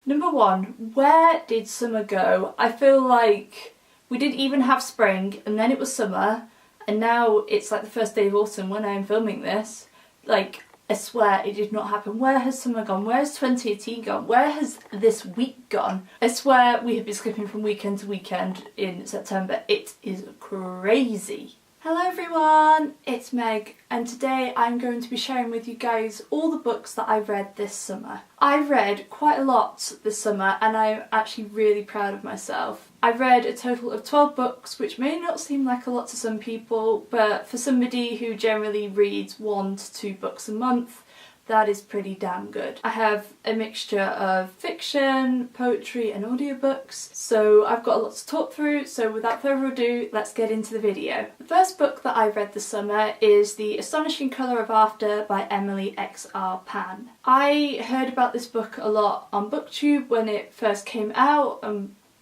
Number 1, where did summer go? I feel like we didn't even have spring and then it was summer and now it's like the first day of autumn when I'm filming this. Like, I swear it did not happen. Where has summer gone? Where has 2018 gone? Where has this week gone? I swear we have been skipping from weekend to weekend in September. It is crazy. Hello everyone, it's Meg, and today I'm going to be sharing with you guys all the books that I read this summer. I read quite a lot this summer and I'm actually really proud of myself. I read a total of 12 books, which may not seem like a lot to some people, but for somebody who generally reads 1 to 2 books a month, that is pretty damn good. I have a mixture of fiction, poetry and audiobooks, so I've got a lot to talk through, so without further ado, let's get into the video. The first book that I read this summer is The Astonishing Colour of After by Emily X.R. Pan. I heard about this book a lot on BookTube when it first came out,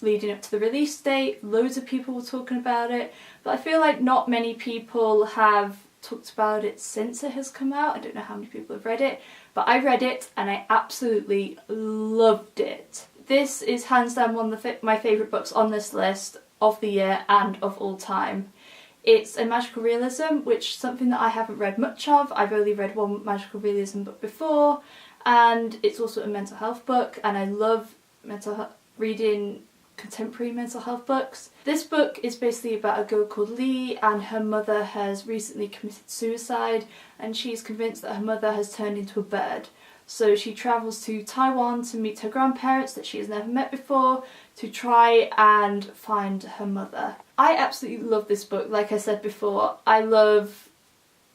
leading up to the release date. Loads of people were talking about it, but I feel like not many people have talked about it since it has come out. I don't know how many people have read it, but I read it and I absolutely loved it. This is hands down one of my favourite books on this list of the year and of all time. It's a magical realism, which is something that I haven't read much of. I've only read one magical realism book before, and it's also a mental health book, and I love reading contemporary mental health books. This book is basically about a girl called Lear, and her mother has recently committed suicide and she's convinced that her mother has turned into a bird. So she travels to Taiwan to meet her grandparents that she has never met before to try and find her mother. I absolutely love this book. Like I said before, I love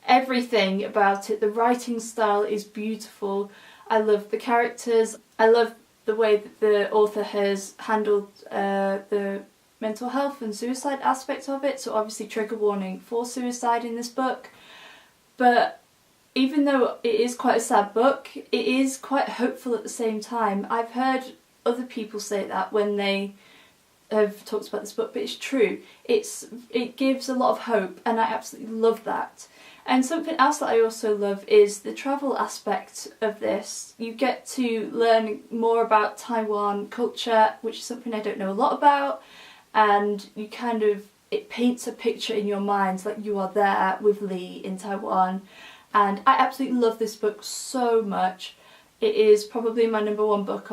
everything about it. The writing style is beautiful. I love the characters. I love the way that the author has handled the mental health and suicide aspect of it, so obviously trigger warning for suicide in this book. But even though it is quite a sad book, it is quite hopeful at the same time. I've heard other people say that when they have talked about this book, but it's true. It gives a lot of hope and I absolutely love that. And something else that I also love is the travel aspect of this. You get to learn more about Taiwan culture, which is something I don't know a lot about, and it paints a picture in your mind like you are there with Lee in Taiwan. And I absolutely love this book so much. It is probably my number 1 book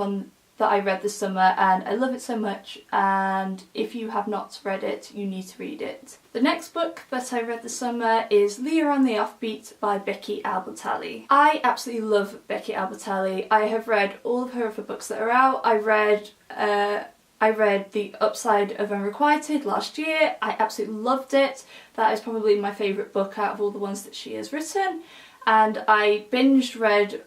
that I read this summer, and I love it so much, and if you have not read it, you need to read it. The next book that I read this summer is Lear on the Offbeat by Becky Albertalli. I absolutely love Becky Albertalli. I have read all of her other books that are out. I read The Upside of Unrequited last year. I absolutely loved it. That is probably my favourite book out of all the ones that she has written, and I binged read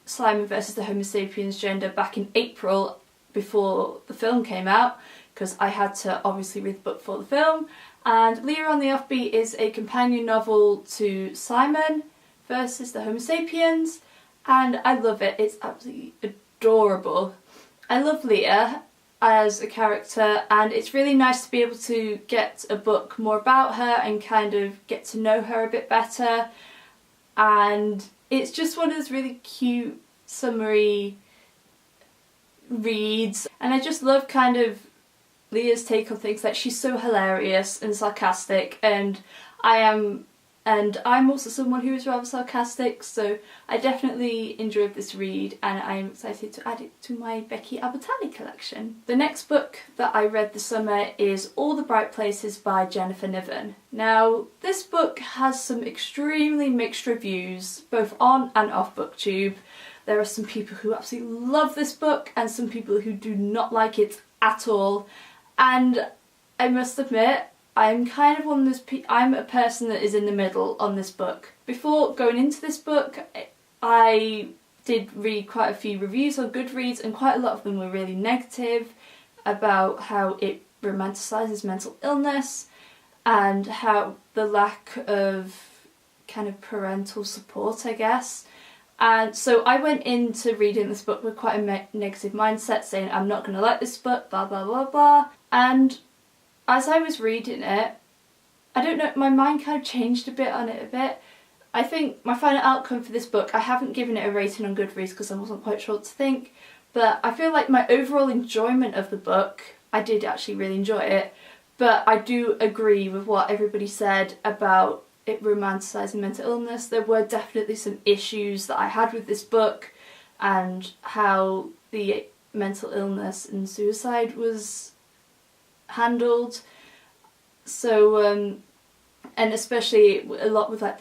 Simon versus the Homo sapiens gender back in April before the film came out, because I had to obviously read the book for the film. And Lear on the Offbeat is a companion novel to Simon versus the Homo sapiens, and I love it. It's absolutely adorable. I love Lear as a character, and it's really nice to be able to get a book more about her and kind of get to know her a bit better. And it's just one of those really cute, summery reads, and I just love kind of Leah's take on things. Like, she's so hilarious and sarcastic, and I'm also someone who is rather sarcastic, so I definitely enjoyed this read and I'm excited to add it to my Becky Albertalli collection. The next book that I read this summer is All the Bright Places by Jennifer Niven. Now, this book has some extremely mixed reviews, both on and off BookTube. There are some people who absolutely love this book and some people who do not like it at all, and I must admit, I'm kind of one of those I'm a person that is in the middle on this book. Before going into this book, I did read quite a few reviews on Goodreads, and quite a lot of them were really negative about how it romanticises mental illness and how the lack of kind of parental support, I guess. And so I went into reading this book with quite a negative mindset, saying I'm not going to like this book, blah blah blah blah. And as I was reading it, I don't know, my mind kind of changed a bit on it a bit. I think my final outcome for this book, I haven't given it a rating on Goodreads because I wasn't quite sure what to think, But I feel like my overall enjoyment of the book, I did actually really enjoy it, but I do agree with what everybody said about it romanticising mental illness. There were definitely some issues that I had with this book and how the mental illness and suicide was handled. So, and especially a lot with like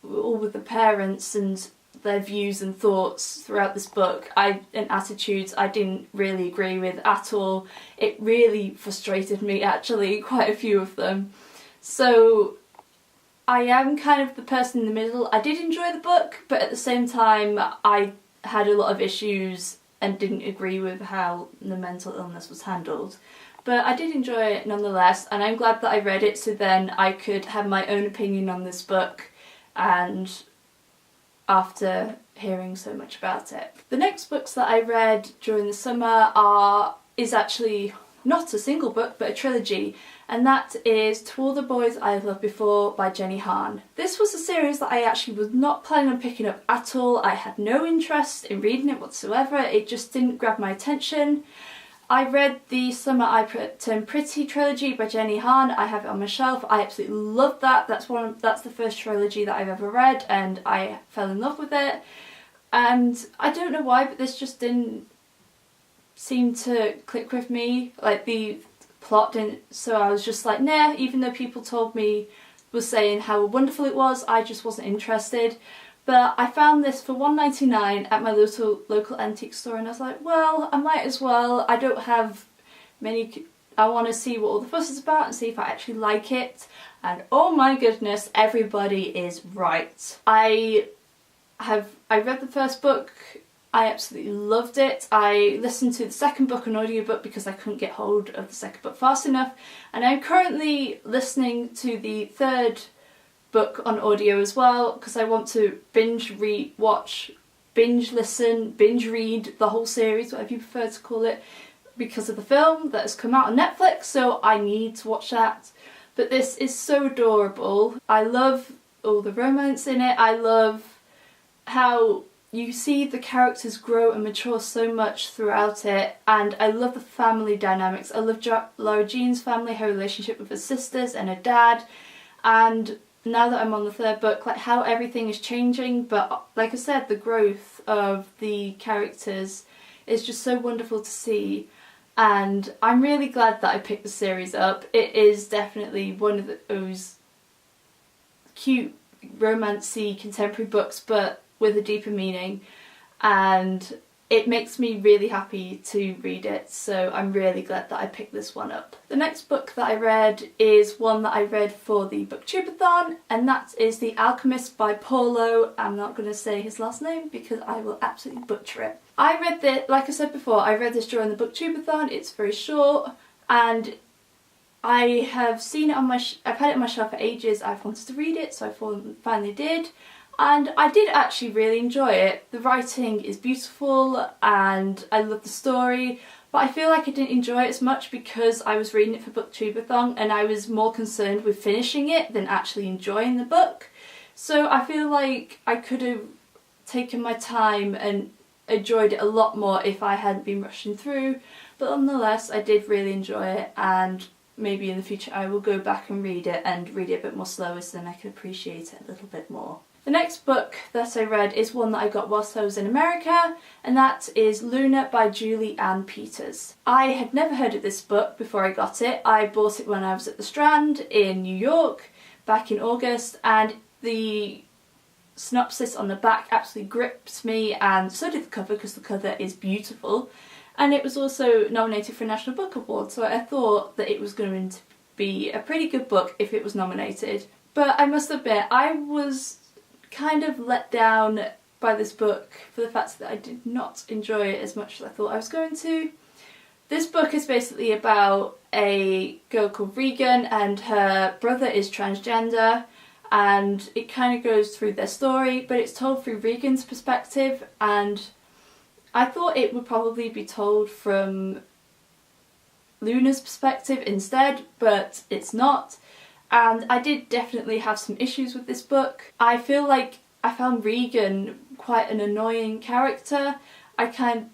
with the parents and their views and thoughts throughout this book and attitudes I didn't really agree with at all. It really frustrated me, actually, quite a few of them. So I am kind of the person in the middle. I did enjoy the book, but at the same time I had a lot of issues and didn't agree with how the mental illness was handled. But I did enjoy it nonetheless, and I'm glad that I read it so then I could have my own opinion on this book, and after hearing so much about it. The next books that I read during the summer is actually not a single book but a trilogy, and that is To All the Boys I Have Loved Before by Jenny Han. This was a series that I actually was not planning on picking up at all. I had no interest in reading it whatsoever. It just didn't grab my attention. I read the Summer I Turned Pretty trilogy by Jenny Han. I have it on my shelf. I absolutely loved that. That's the first trilogy that I've ever read, and I fell in love with it. And I don't know why, but this just didn't seem to click with me. Like, the plot didn't, so I was just like, nah, even though people told me, was saying how wonderful it was, I just wasn't interested. But I found this for $1.99 at my local antique store, and I was like, well, I might as well. I don't have many. I want to see what all the fuss is about and see if I actually like it. And oh my goodness, everybody is right. I read the first book. I absolutely loved it. I listened to the second book on audiobook because I couldn't get hold of the second book fast enough. And I'm currently listening to the third book on audio as well because I want to binge read the whole series, whatever you prefer to call it, because of the film that has come out on Netflix, so I need to watch that. But this is so adorable. I love all the romance in it. I love how you see the characters grow and mature so much throughout it, and I love the family dynamics. I love Laura Jean's family, her relationship with her sisters and her dad, and now that I'm on the third book, like how everything is changing, but like I said, the growth of the characters is just so wonderful to see, and I'm really glad that I picked the series up. It is definitely one of those cute, romancy, contemporary books, but with a deeper meaning, and it makes me really happy to read it, so I'm really glad that I picked this one up. The next book that I read is one that I read for the Booktubeathon, and that is The Alchemist by Paulo. I'm not going to say his last name because I will absolutely butcher it. I read this, like I said before, I read this during the Booktubeathon. It's very short, and I have seen it on I've had it on my shelf for ages. I've wanted to read it, so I finally did. And I did actually really enjoy it. The writing is beautiful and I love the story, but I feel like I didn't enjoy it as much because I was reading it for Booktubeathon and I was more concerned with finishing it than actually enjoying the book. So I feel like I could have taken my time and enjoyed it a lot more if I hadn't been rushing through, but nonetheless I did really enjoy it, and maybe in the future I will go back and read it a bit more slowly so then I can appreciate it a little bit more. The next book that I read is one that I got whilst I was in America, and that is Luna by Julie Ann Peters. I had never heard of this book before I got it. I bought it when I was at the Strand in New York back in August, and the synopsis on the back absolutely grips me, and so did the cover because the cover is beautiful. And it was also nominated for a National Book Award, so I thought that it was going to be a pretty good book if it was nominated. But I must admit, I was kind of let down by this book for the fact that I did not enjoy it as much as I thought I was going to. This book is basically about a girl called Regan, and her brother is transgender, and it kind of goes through their story, but it's told through Regan's perspective, and I thought it would probably be told from Luna's perspective instead, but it's not. And I did definitely have some issues with this book. I feel like I found Regan quite an annoying character. I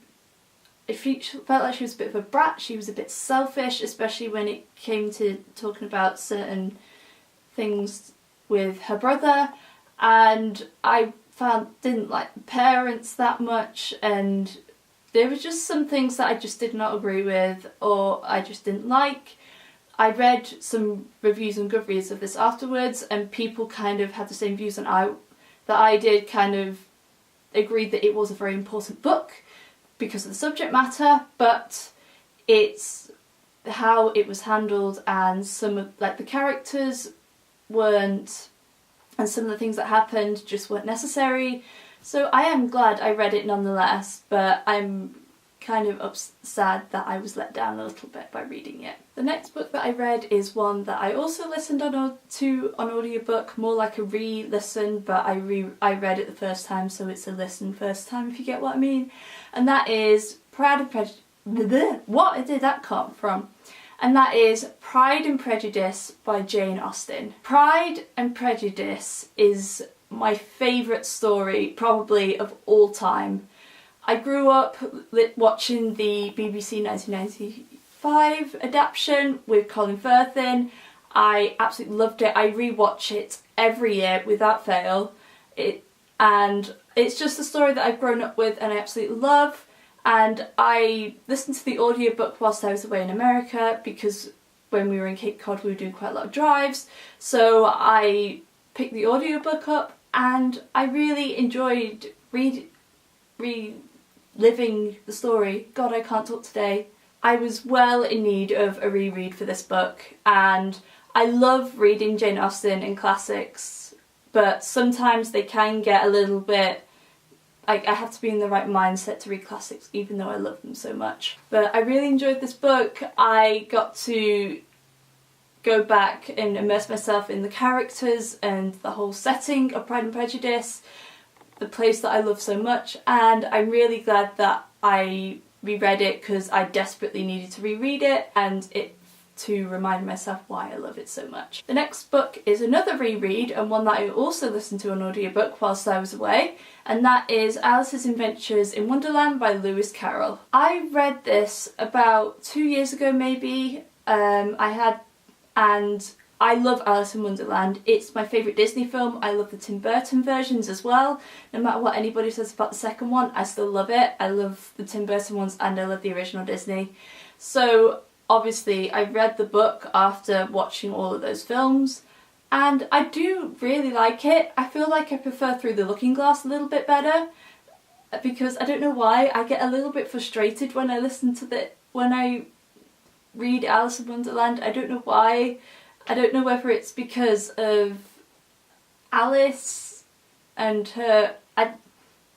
She felt like she was a bit of a brat. She was a bit selfish, especially when it came to talking about certain things with her brother, and I didn't like the parents that much, and there were just some things that I just did not agree with, or I just didn't like. I read some reviews on Goodreads of this afterwards, and people kind of had the same views that I did, kind of agreed that it was a very important book because of the subject matter, but it's how it was handled, and some of like the characters weren't, and some of the things that happened just weren't necessary. So I am glad I read it nonetheless, but I'm kind of sad that I was let down a little bit by reading it. The next book that I read is one that I also listened to on audiobook, more like a re-listen, but I read it the first time, so it's a listen first time, if you get what I mean. And that is Pride and Prejudice. What did that come from? And that is Pride and Prejudice by Jane Austen. Pride and Prejudice is my favourite story, probably of all time. I grew up watching the BBC 1995 adaptation with Colin Firth in. I absolutely loved it. I rewatch it every year without fail. And it's just a story that I've grown up with and I absolutely love. And I listened to the audiobook whilst I was away in America, because when we were in Cape Cod we were doing quite a lot of drives. So I picked the audiobook up and I really enjoyed reliving the story. God, I can't talk today. I was well in need of a reread for this book, and I love reading Jane Austen and classics, but sometimes they can get a little bit, like, I have to be in the right mindset to read classics even though I love them so much. But I really enjoyed this book. I got to go back and immerse myself in the characters and the whole setting of Pride and Prejudice, the place that I love so much, and I'm really glad that I reread it because I desperately needed to reread it and to remind myself why I love it so much. The next book is another reread, and one that I also listened to on audiobook whilst I was away, and that is Alice's Adventures in Wonderland by Lewis Carroll. I read this about 2 years ago maybe. And I love Alice in Wonderland. It's my favourite Disney film. I love the Tim Burton versions as well. No matter what anybody says about the second one, I still love it. I love the Tim Burton ones and I love the original Disney. So obviously I read the book after watching all of those films, and I do really like it. I feel like I prefer Through the Looking Glass a little bit better, because I don't know why, I get a little bit frustrated when I read Alice in Wonderland. I don't know why. I don't know whether it's because of Alice and her, I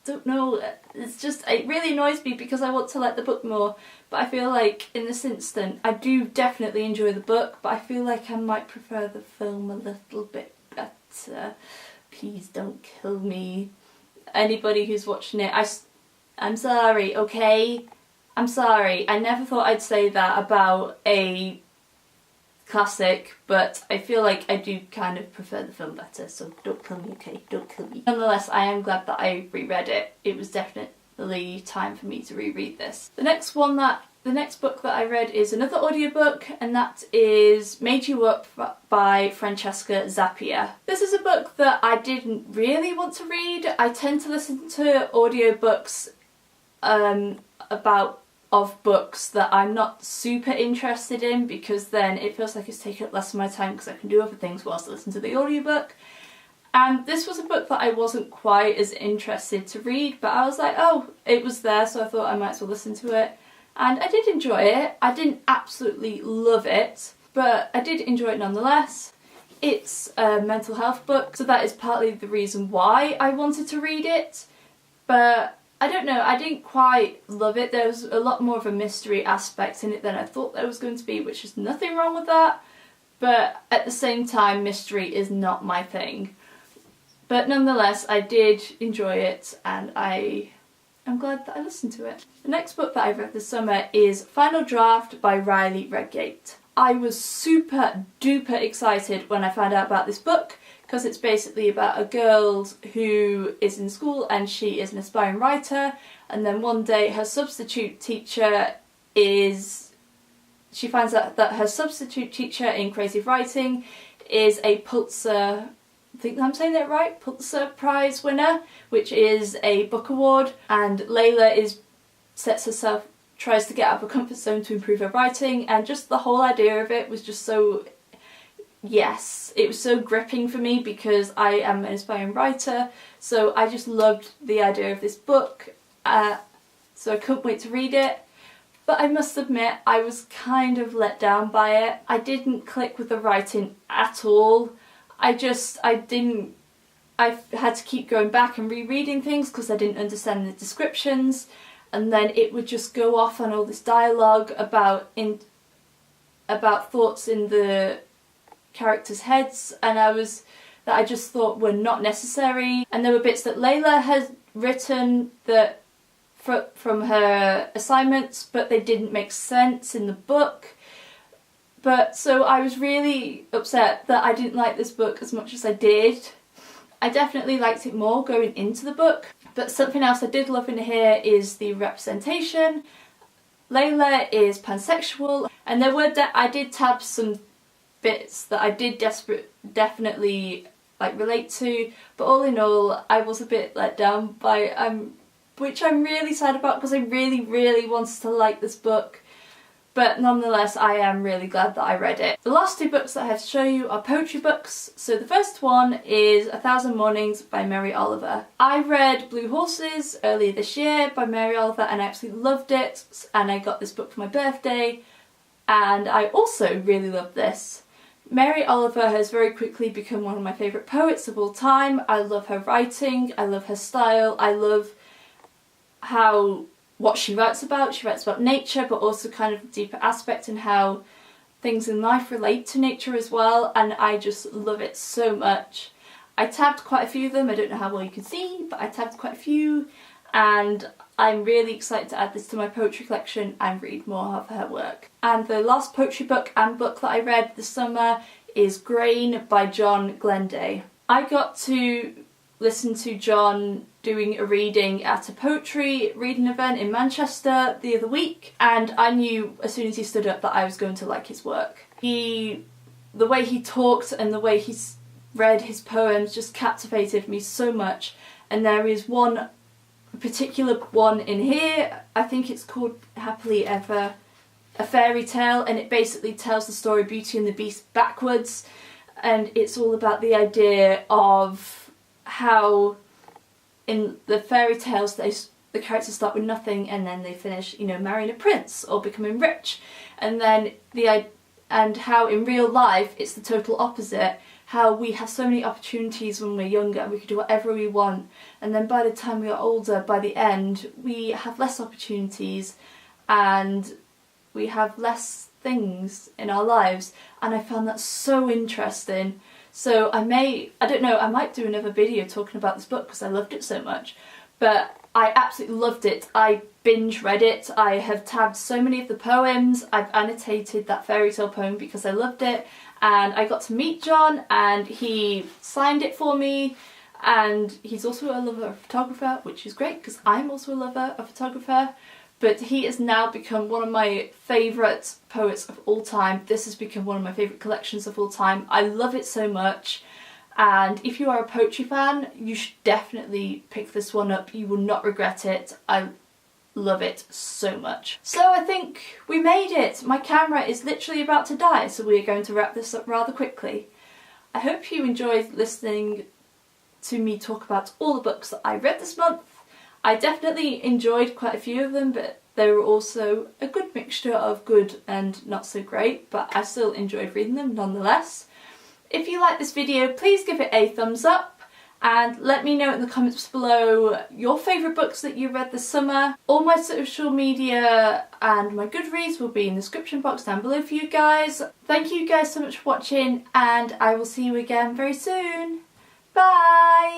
don't know, it's just, it really annoys me because I want to like the book more, but I feel like in this instant I do definitely enjoy the book, but I feel like I might prefer the film a little bit better. Please don't kill me, anybody who's watching it. I'm sorry, okay? I'm sorry, I never thought I'd say that about a classic, but I feel like I do kind of prefer the film better, so don't kill me, okay? Don't kill me. Nonetheless, I am glad that I reread it. It was definitely time for me to reread this. The next book that I read is another audiobook, and that is Made You Up by Francesca Zappia. This is a book that I didn't really want to read. I tend to listen to audiobooks of books that I'm not super interested in, because then it feels like it's taking up less of my time because I can do other things whilst I listen to the audiobook. And this was a book that I wasn't quite as interested to read, but I was like, oh, it was there, so I thought I might as well listen to it. And I did enjoy it. I didn't absolutely love it, but I did enjoy it nonetheless. It's a mental health book, so that is partly the reason why I wanted to read it, but I don't know, I didn't quite love it. There was a lot more of a mystery aspect in it than I thought there was going to be, which is nothing wrong with that, but at the same time, mystery is not my thing. But nonetheless, I did enjoy it, and I am glad that I listened to it. The next book that I read this summer is Final Draft by Riley Redgate. I was super duper excited when I found out about this book, because it's basically about a girl who is in school and she is an aspiring writer, and then one day her substitute teacher she finds out that her substitute teacher in creative writing is a Pulitzer, I think I'm saying that right, Pulitzer Prize winner, which is a book award, and Layla tries to get out of her comfort zone to improve her writing, and just the whole idea of it was just so, yes, it was so gripping for me because I am an aspiring writer, so I just loved the idea of this book, so I couldn't wait to read it. But I must admit, I was kind of let down by it. I didn't click with the writing at all. I had to keep going back and rereading things because I didn't understand the descriptions, and then it would just go off on all this dialogue about thoughts in the characters' heads, and that I just thought were not necessary. And there were bits that Layla had written that from her assignments, but they didn't make sense in the book. So I was really upset that I didn't like this book as much as I did. I definitely liked it more going into the book, but something else I did love in here is the representation. Layla is pansexual, and I did tab some bits that I did definitely relate to, but all in all I was a bit let down by which I'm really sad about because I really, really wanted to like this book. But nonetheless, I am really glad that I read it. The last two books that I have to show you are poetry books. So the first one is 1,000 Mornings by Mary Oliver. I read Blue Horses earlier this year by Mary Oliver and I absolutely loved it. And I got this book for my birthday. And I also really loved this. Mary Oliver has very quickly become one of my favourite poets of all time. I love her writing, I love her style, I love what she writes about. She writes about nature, but also kind of a deeper aspect and how things in life relate to nature as well, and I just love it so much. I tabbed quite a few of them, I don't know how well you can see, but I tabbed quite a few, and I'm really excited to add this to my poetry collection and read more of her work. And the last poetry book and book that I read this summer is Grain by John Glenday. I got to listen to John doing a reading at a poetry reading event in Manchester the other week, and I knew as soon as he stood up that I was going to like his work. The way he talked and the way he read his poems just captivated me so much, and there is one particular one in here, I think it's called Happily Ever, a fairy tale, and it basically tells the story of Beauty and the Beast backwards, and it's all about the idea of how in the fairy tales the characters start with nothing and then they finish, marrying a prince or becoming rich, and then and how in real life it's the total opposite, how we have so many opportunities when we're younger and we can do whatever we want, and then by the time we are older, by the end, we have less opportunities and we have less things in our lives, and I found that so interesting. So I might do another video talking about this book because I loved it so much, but I absolutely loved it. I binge read it. I have tabbed so many of the poems. I've annotated that fairy tale poem because I loved it, and I got to meet John and he signed it for me, and he's also a lover of photographer, which is great because I'm also a lover of photographer. But he has now become one of my favourite poets of all time. This has become one of my favourite collections of all time. I love it so much, and if you are a poetry fan, you should definitely pick this one up. You will not regret it. I love it so much. So I think we made it. My camera is literally about to die, so we are going to wrap this up rather quickly. I hope you enjoyed listening to me talk about all the books that I read this month. I definitely enjoyed quite a few of them, but they were also a good mixture of good and not so great, but I still enjoyed reading them nonetheless. If you like this video, please give it a thumbs up and let me know in the comments below your favourite books that you read this summer. All my social media and my Goodreads will be in the description box down below for you guys. Thank you guys so much for watching, and I will see you again very soon. Bye!